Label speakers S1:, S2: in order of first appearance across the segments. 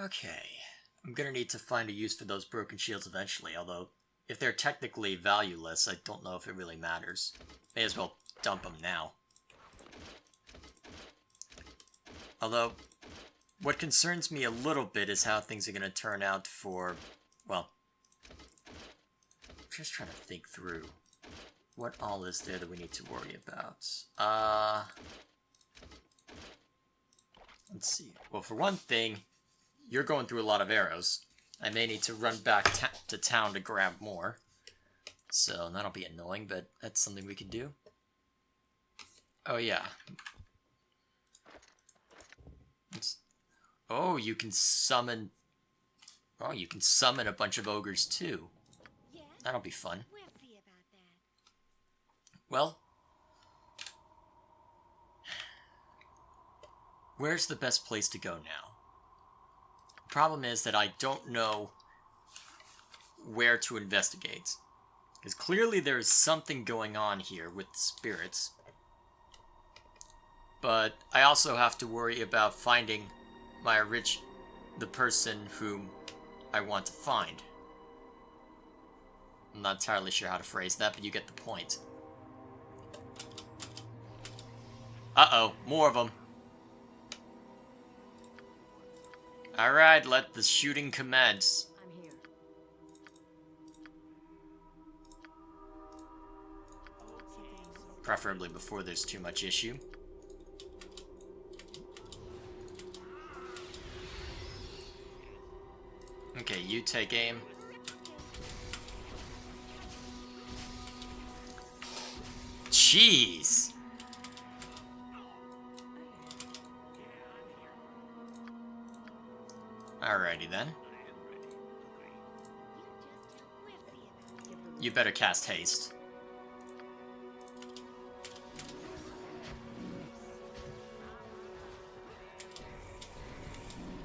S1: Okay. I'm gonna need to find a use for those broken shields eventually, although if they're technically valueless, I don't know if it really matters. May as well dump them now. Although, what concerns me a little bit is how things are gonna turn out for, well, I'm just trying to think through what all is there that we need to worry about. Let's see. Well, for one thing, you're going through a lot of arrows. I may need to run back to town to grab more. So that'll be annoying, but that's something we can do. Oh, yeah. Oh, you can summon... Oh, you can summon a bunch of ogres, too. That'll be fun. Well... Where's the best place to go now? The problem is that I don't know where to investigate. Because clearly there is something going on here with spirits. But I also have to worry about finding the person whom I want to find. I'm not entirely sure how to phrase that, but you get the point. Uh-oh, more of them. Alright, let the shooting commence.
S2: I'm here.
S1: Preferably before there's too much issue. Okay, you take aim. Jeez! Alrighty then. You better cast haste.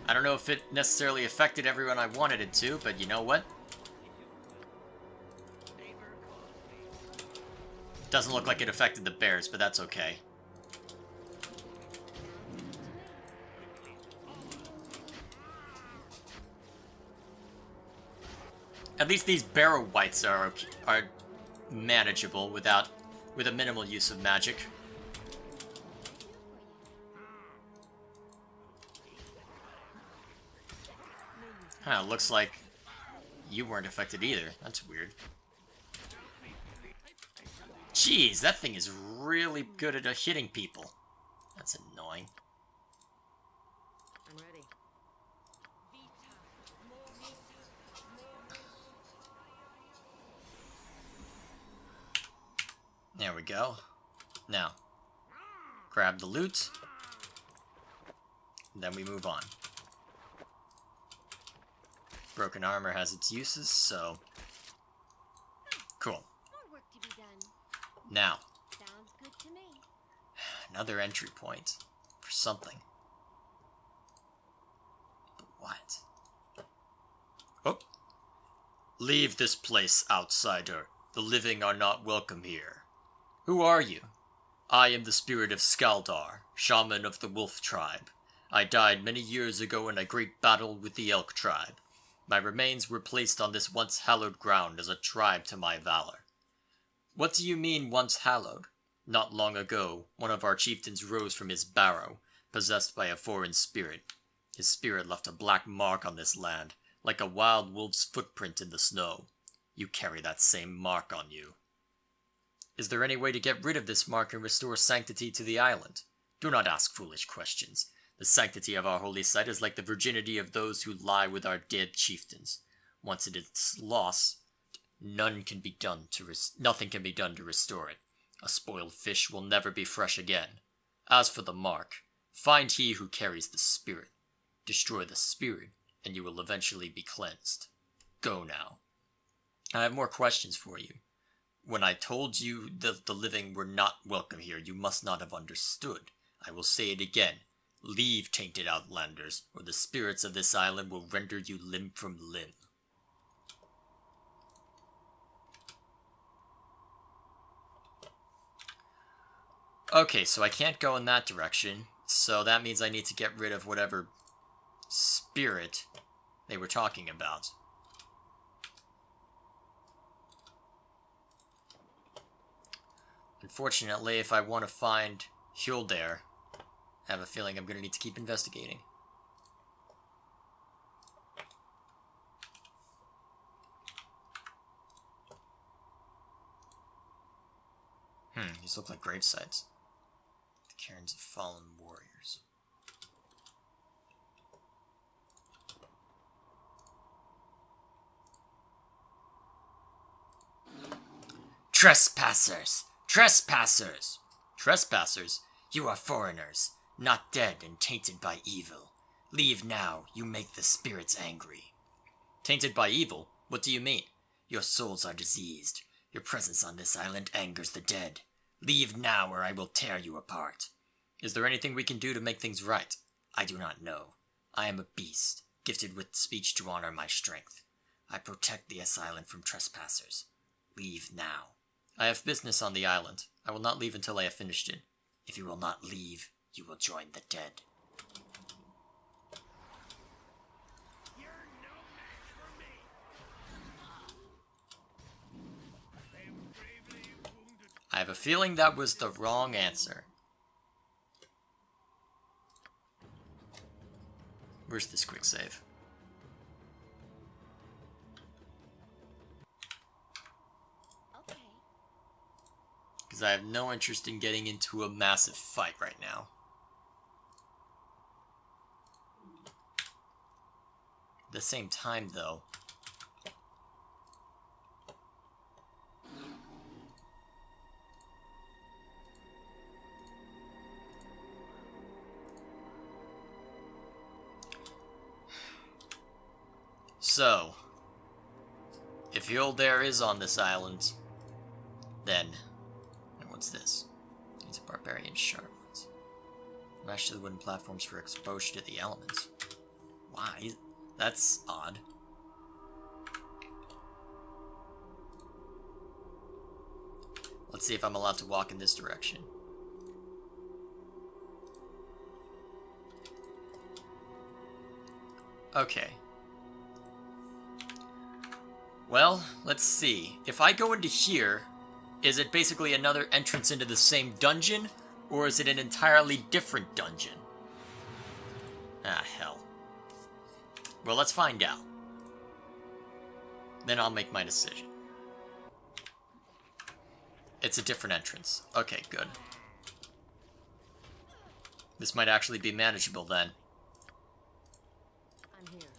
S1: I don't know if it necessarily affected everyone I wanted it to, but you know what? Doesn't look like it affected the bears, but that's okay. At least these barrow wights are manageable with a minimal use of magic. Huh, looks like you weren't affected either. That's weird. Jeez, that thing is really good at hitting people. That's annoying.
S2: I'm ready.
S1: There we go. Now, grab the loot. Then we move on. Broken armor has its uses, so... Cool.
S3: More work to be done.
S1: Now,
S3: Sounds good to me.
S1: another entry point for something. But what? Oh! Leave this place, outsider. The living are not welcome here. Who are you? I am the spirit of Skaldar, shaman of the Wolf tribe. I died many years ago in a great battle with the Elk tribe. My remains were placed on this once hallowed ground as a tribe to my valor. What do you mean, once hallowed? Not long ago, one of our chieftains rose from his barrow, possessed by a foreign spirit. His spirit left a black mark on this land, like a wild wolf's footprint in the snow. You carry that same mark on you. Is there any way to get rid of this mark and restore sanctity to the island? Do not ask foolish questions. The sanctity of our holy site is like the virginity of those who lie with our dead chieftains. Once it is lost, nothing can be done to restore it. A spoiled fish will never be fresh again. As for the mark, find he who carries the spirit. Destroy the spirit, and you will eventually be cleansed. Go now. I have more questions for you. When I told you that the living were not welcome here, you must not have understood. I will say it again. Leave, tainted outlanders, or the spirits of this island will render you limb from limb. Okay, so I can't go in that direction, so that means I need to get rid of whatever spirit they were talking about. Unfortunately, if I want to find Hyldare, I have a feeling I'm going to need to keep investigating. These look like grave sites. The cairns of fallen warriors. Trespassers! Trespassers! Trespassers? You are foreigners, not dead and tainted by evil. Leave now, you make the spirits angry. Tainted by evil? What do you mean? Your souls are diseased. Your presence on this island angers the dead. Leave now or I will tear you apart. Is there anything we can do to make things right? I do not know. I am a beast, gifted with speech to honor my strength. I protect the island from trespassers. Leave now. I have business on the island. I will not leave until I have finished it. If you will not leave, you will join the dead.
S2: You're no match for me. I am gravely wounded.
S1: I have a feeling that was the wrong answer. Where's this quick save?
S3: Okay.
S1: Because I have no interest in getting into a massive fight right now. At the same time, though, so, if Hyldare is on this island, then, what's this? It's a barbarian shards. Mash to the wooden platforms for exposure to the elements. Why? That's odd. Let's see if I'm allowed to walk in this direction. Okay. Well, let's see. If I go into here, is it basically another entrance into the same dungeon? Or is it an entirely different dungeon? Ah, hell. Well, let's find out. Then I'll make my decision. It's a different entrance. Okay, good. This might actually be manageable then.
S3: I'm here.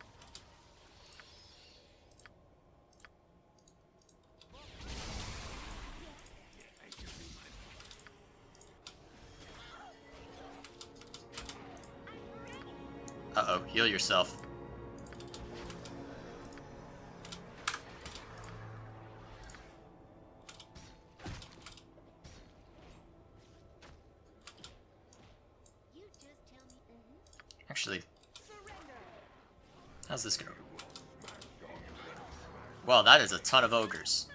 S1: Uh-oh, heal yourself.
S3: You just tell me.
S1: Actually, how's this go? Well, that is a ton of ogres.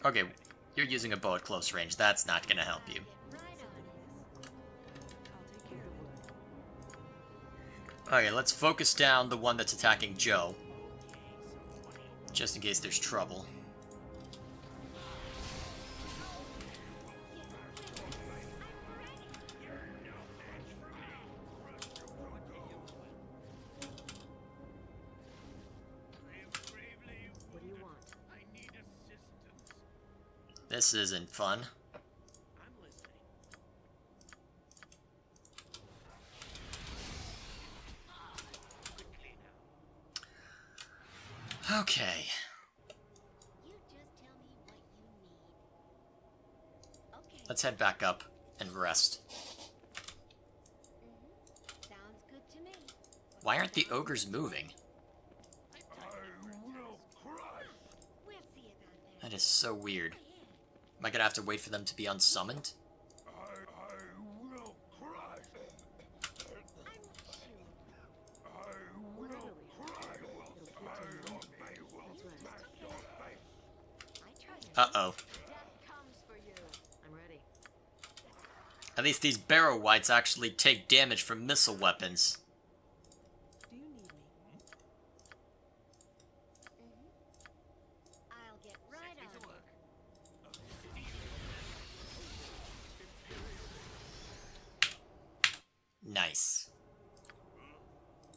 S1: Okay, you're using a bow at close range. That's not gonna help you.
S3: Right on it. I'll take care of it.
S1: Okay, let's focus down the one that's attacking Joe. Just in case there's trouble.
S3: What do you want?
S2: I need assistance.
S1: This isn't fun.
S2: I'm listening. Quickly now.
S1: Okay.
S3: You just tell me what you need. Okay.
S1: Let's head back up and rest.
S3: Sounds good to me.
S1: Why aren't the ogres moving?
S3: We'll see about that.
S1: That is so weird. Am I gonna have to wait for them to be unsummoned? Uh-oh.
S3: Death comes for you. I'm ready.
S1: At least these barrow whites actually take damage from missile weapons.
S4: Do you need me?
S3: I'll get right on it.
S1: Nice.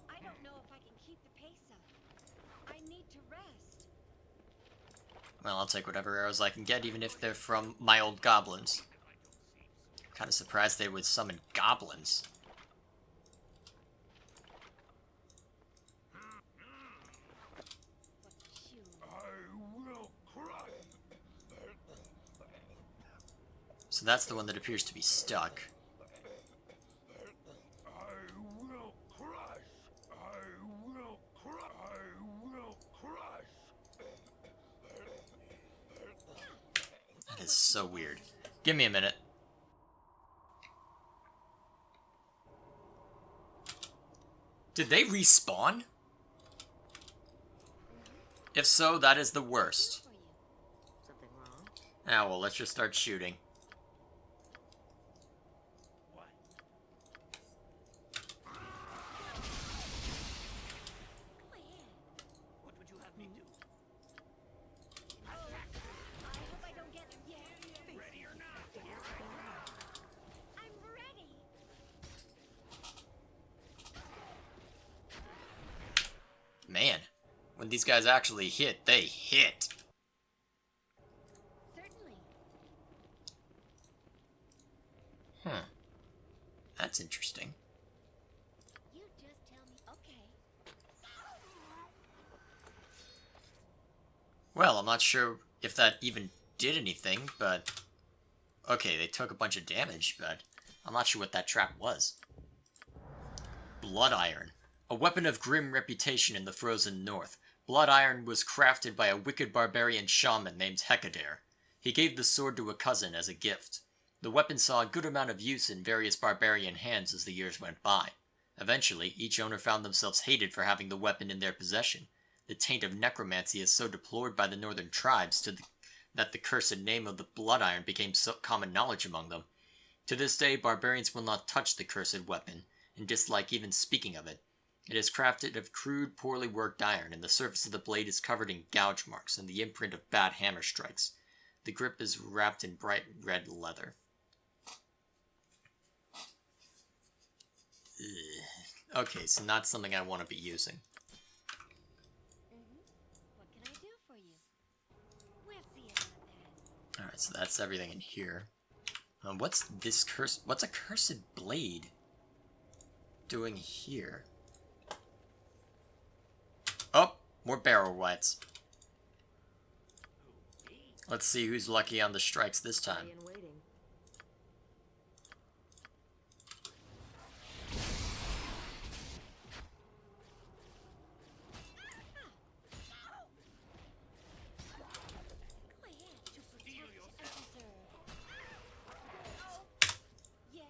S3: I don't know if I can keep the pace up. I need to rest.
S1: Well, I'll take whatever arrows I can get, even if they're from my old goblins. I'm kind of surprised they would summon goblins.
S3: Shoot.
S1: So that's the one that appears to be stuck. That is so weird. Give me a minute. Did they respawn? If so, that is the worst.
S3: For you.
S4: Something wrong?
S1: Ah, well, let's just start shooting.
S2: What?
S3: Go ahead.
S2: What would you have me do?
S3: I hope I don't get
S2: Ready or not?
S3: I'm ready.
S1: Man, when these guys actually hit, they hit.
S3: Certainly.
S1: That's interesting.
S3: You just tell me. Okay.
S1: Well, I'm not sure if that even did anything, but... Okay, they took a bunch of damage, but I'm not sure what that trap was. Blood Iron. A weapon of grim reputation in the frozen north, Blood Iron was crafted by a wicked barbarian shaman named Hecadare. He gave the sword to a cousin as a gift. The weapon saw a good amount of use in various barbarian hands as the years went by. Eventually, each owner found themselves hated for having the weapon in their possession. The taint of necromancy is so deplored by the northern tribes that the cursed name of the Blood Iron became so common knowledge among them. To this day, barbarians will not touch the cursed weapon, and dislike even speaking of it. It is crafted of crude, poorly worked iron, and the surface of the blade is covered in gouge marks and the imprint of bad hammer strikes. The grip is wrapped in bright red leather. Ugh. Okay, so not something I want to be using.
S3: What can I do for you? We'll see about that.
S1: Alright, so that's everything in here. What's this what's a cursed blade doing here? Oh, more barrel whites. Let's see who's lucky on the strikes this time.
S4: Ready and waiting.
S3: Go ahead to protect and preserve. Oh, yes.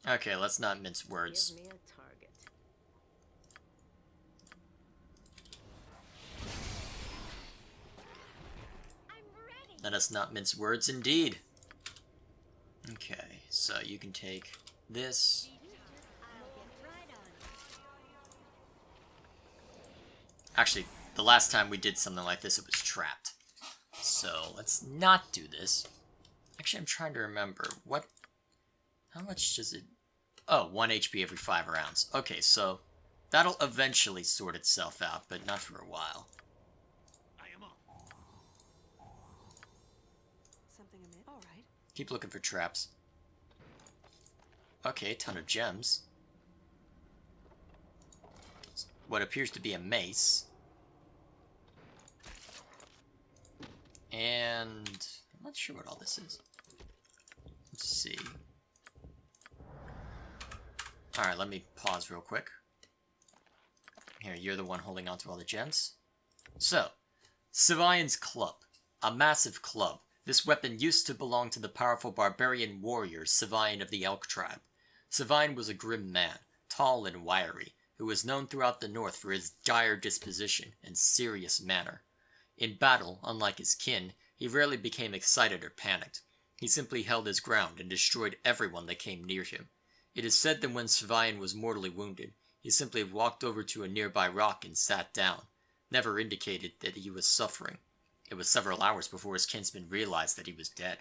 S3: Okay.
S1: Okay, let's not mince words.
S4: Give me a target.
S3: I'm ready.
S1: Let us not mince words indeed. Okay, so you can take this.
S3: I'll get right on it.
S1: Actually, the last time we did something like this, it was trapped. So let's not do this. Actually, I'm trying to remember how much does it? Oh, 1 HP every 5 rounds. Okay, so that'll eventually sort itself out, but not for a while.
S2: I am off.
S4: Something amiss? All right.
S1: Keep looking for traps. Okay, a ton of gems. What appears to be a mace. And I'm not sure what all this is. Let's see. Alright, let me pause real quick. Here, you're the one holding on to all the gems. So, Sivian's Club. A massive club. This weapon used to belong to the powerful barbarian warrior Sivian of the Elk tribe. Sivian was a grim man, tall and wiry, who was known throughout the north for his dire disposition and serious manner. In battle, unlike his kin, he rarely became excited or panicked. He simply held his ground and destroyed everyone that came near him. It is said that when Svain was mortally wounded, he simply walked over to a nearby rock and sat down, never indicated that he was suffering. It was several hours before his kinsman realized that he was dead.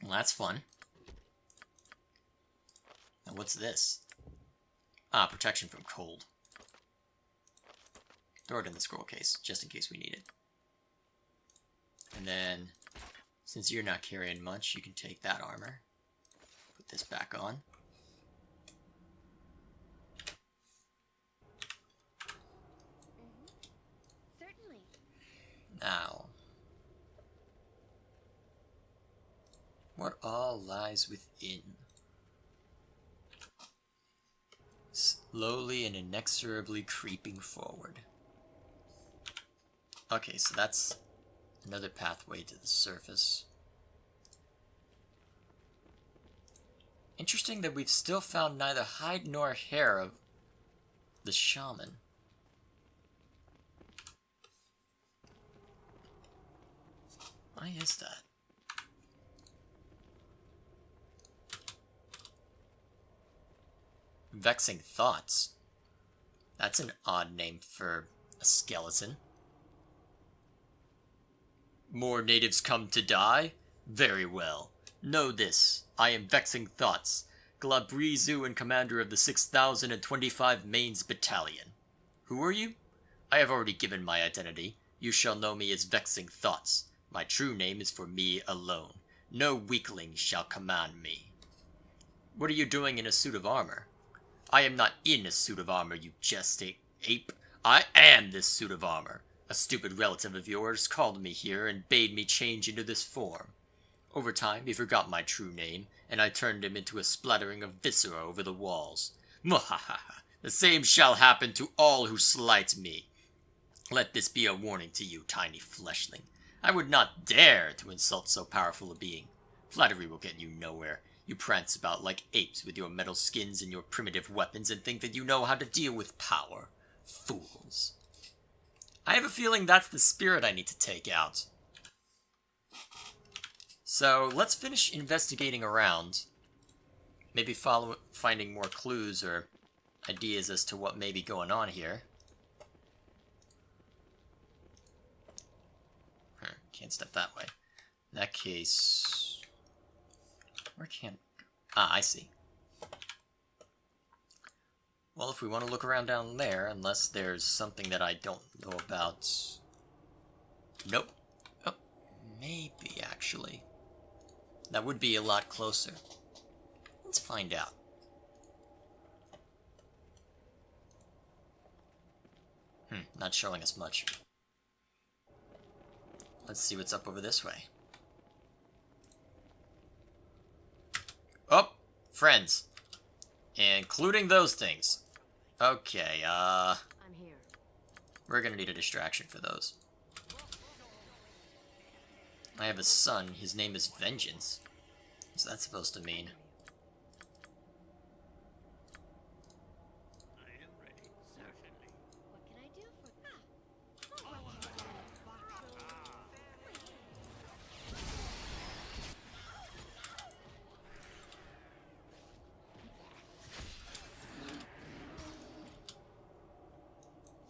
S1: Well, that's fun. Now what's this? Ah, protection from cold. Throw it in the scroll case, just in case we need it. And then, since you're not carrying much, you can take that armor. Put this back on.
S3: Certainly.
S1: Now, what all lies within? Slowly and inexorably creeping forward. Okay, so that's another pathway to the surface. Interesting that we've still found neither hide nor hair of the shaman. Why is that? Vexing Thoughts. That's an odd name for a skeleton. More natives come to die? Very well. Know this. I am Vexing Thoughts, Glabrizu and commander of the 6025 Mains Battalion. Who are you? I have already given my identity. You shall know me as Vexing Thoughts. My true name is for me alone. No weakling shall command me. What are you doing in a suit of armor? I am not in a suit of armor, you jesting ape. I am this suit of armor. A stupid relative of yours called me here and bade me change into this form. Over time, he forgot my true name, and I turned him into a splattering of viscera over the walls. Mwahaha! The same shall happen to all who slight me. Let this be a warning to you, tiny fleshling. I would not dare to insult so powerful a being. Flattery will get you nowhere. You prance about like apes with your metal skins and your primitive weapons and think that you know how to deal with power. Fools. I have a feeling that's the spirit I need to take out. So, let's finish investigating around. Maybe finding more clues or ideas as to what may be going on here. Can't step that way. In that case... Where can't... Ah, I see. Well, if we want to look around down there, unless there's something that I don't know about... Nope. Oh, maybe, actually. That would be a lot closer. Let's find out. Not showing us much. Let's see what's up over this way. Oh! Friends. Including those things. Okay,
S4: I'm here.
S1: we're gonna need a distraction for those. I have a son. His name is Vengeance. What's that supposed to mean?
S2: I am ready, certainly.
S3: What can I do for... Ah!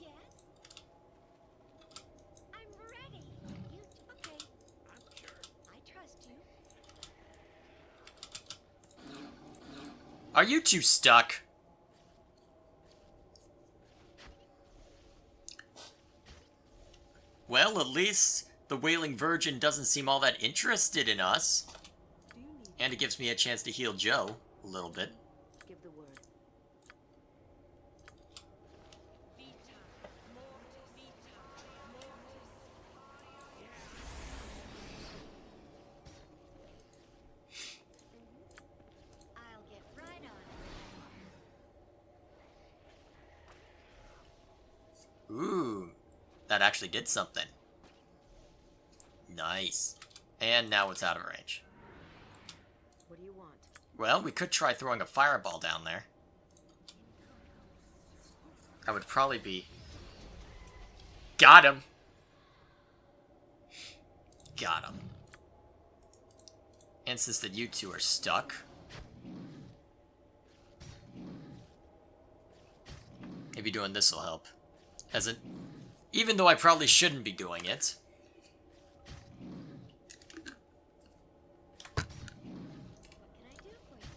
S3: Yes? I'm ready. Okay.
S2: I'm sure.
S3: I trust you.
S1: Are you two stuck? Well, at least the Wailing Virgin doesn't seem all that interested in us.
S4: Do you need
S1: And it gives me a chance to heal Joe a little bit.
S4: give the word?
S3: Vita. Mortis. Vita. Mortis. I'll get right on it.
S1: Ooh, that actually did something. Nice. And now it's out of range.
S4: What do you want?
S1: Well, we could try throwing a fireball down there. That would probably be Got him. Got him. And since that you two are stuck, maybe doing this will help. Even though I probably shouldn't be doing it.
S3: What can I do for you?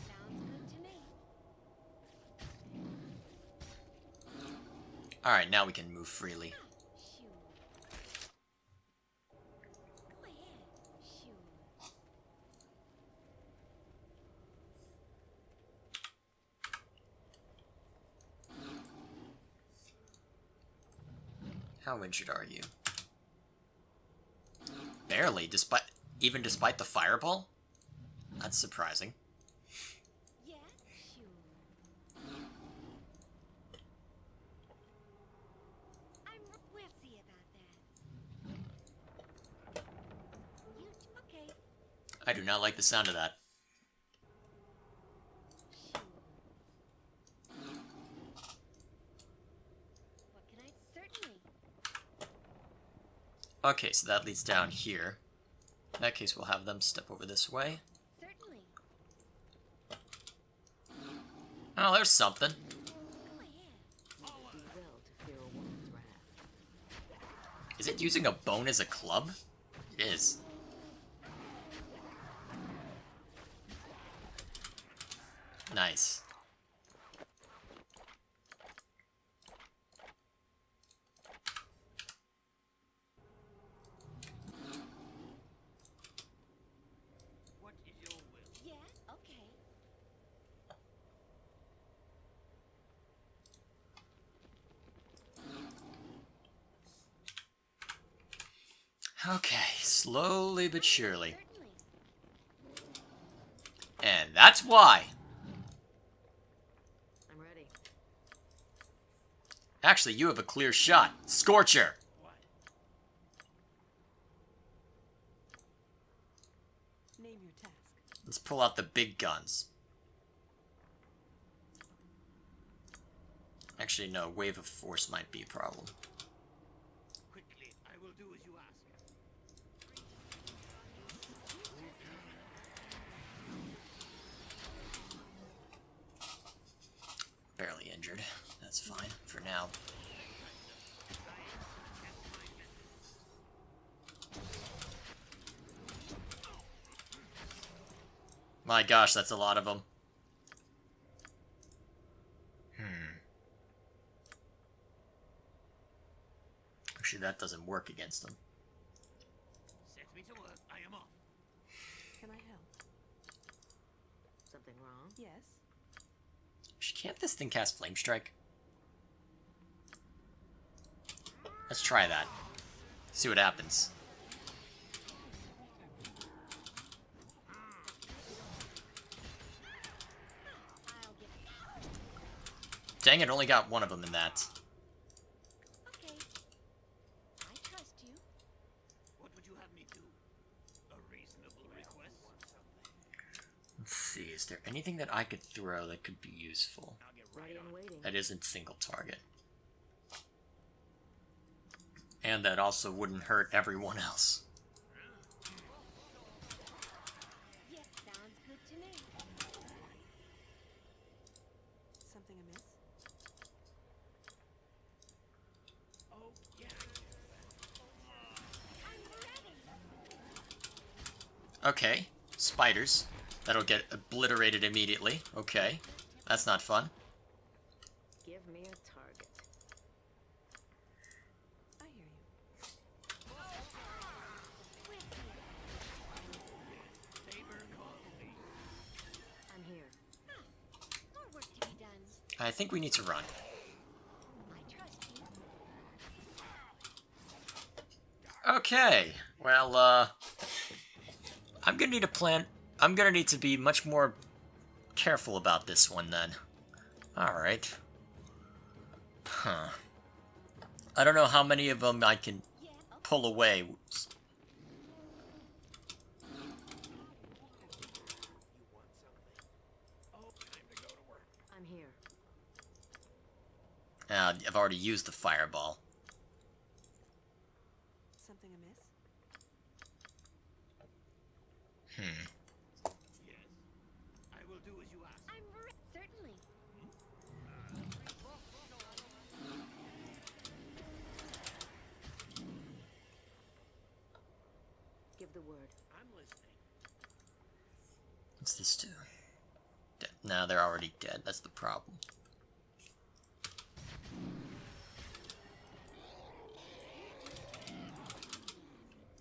S3: Sounds good to me.
S1: Alright, now we can move freely.
S3: Sure. Go ahead. Sure.
S1: How injured are you? Barely, even despite the fireball? That's surprising.
S3: Yeah, sure. We'll see about that. Okay.
S1: I do not like the sound of that.
S3: Sure. What can I certainly?
S1: Okay, so that leads down here. In that case, we'll have them step over this way.
S3: Certainly.
S1: Oh, there's something.
S3: Go ahead.
S4: Do well to fear a woman's wrath.
S1: Is it using a bone as a club? It is. Nice.
S2: What is your will?
S3: Yeah, okay.
S1: Okay, slowly but surely.
S3: Certainly.
S1: And that's why.
S4: I'm ready.
S1: Actually, you have a clear shot. Scorcher!
S2: What?
S4: Name your task.
S1: Let's pull out the big guns. Actually, no, wave of force might be a problem.
S2: Quickly, I will do as you ask.
S1: Barely injured. That's fine for now. My gosh, that's a lot of them. Actually, that doesn't work against them.
S2: Set me to work. I am off.
S4: Can I help? Something wrong? Yes.
S1: Can't this thing cast Flame Strike? Let's try that. See what happens.
S3: I'll get it.
S1: Dang it, only got one of them in that.
S3: Okay. I trust you.
S2: What would you have me do? A reasonable request?
S1: Let's see, is there anything that I could throw that could be useful?
S2: I'll get
S4: Ready
S2: right
S4: and
S2: on.
S4: waiting.
S1: That isn't single target. And that also wouldn't hurt everyone else.
S3: Yeah, sounds good to me.
S4: Something amiss?
S2: Oh, yeah.
S3: I'm ready.
S1: Okay, spiders. That'll get obliterated immediately. Okay, that's not fun.
S4: Give me a target. I hear you.
S3: With you.
S2: Saber calls me.
S4: I'm here.
S3: More work to be done.
S1: I think we need to run.
S3: I trust you.
S1: Okay, well, I'm gonna need a plan. I'm gonna need to be much more careful about this one then. Alright. Huh. I don't know how many of them I can
S3: Yeah, okay.
S1: pull away.
S2: You want something? Oh, time to go to work.
S4: I'm here.
S1: I've already used the fireball.
S4: Something amiss?
S2: Yes. I will do as you ask.
S3: Certainly.
S4: Give the word.
S2: I'm listening.
S1: What's this do? Dead. Nah, they're already dead. That's the problem.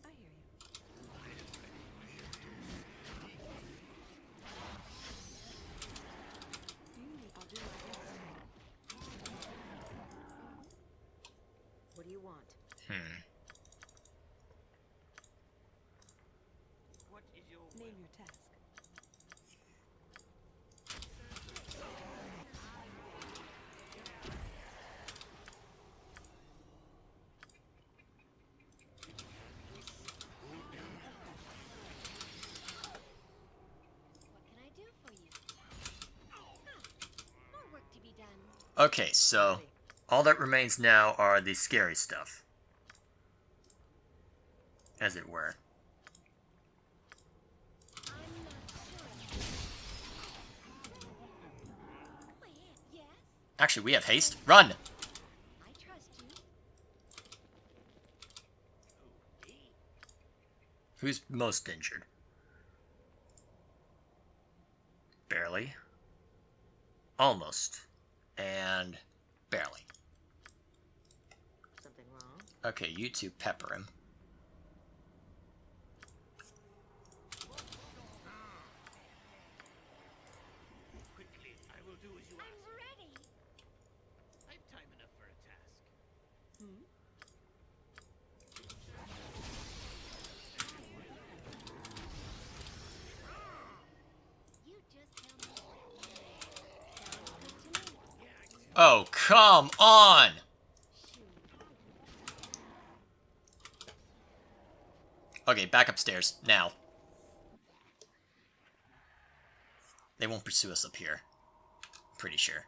S4: I hear you. I'll do my best. What do you want?
S2: What is your
S4: Name your task.
S3: What can I do for you? More work to be done.
S1: Okay, so all that remains now are the scary stuff. As it were.
S3: I'm not sure. Go ahead. Yes,
S1: Actually, we have haste. Run!
S3: I trust you.
S1: Who's most injured? Barely. Almost. And barely.
S4: Something wrong?
S1: Okay, you two pepper him.
S2: quickly? I will do as you
S3: I'm
S2: ask.
S3: ready.
S2: I've time enough for a task.
S3: You just tell me. Sounds good to me.
S1: Oh, come on! Okay, back upstairs, now. They won't pursue us up here. Pretty sure.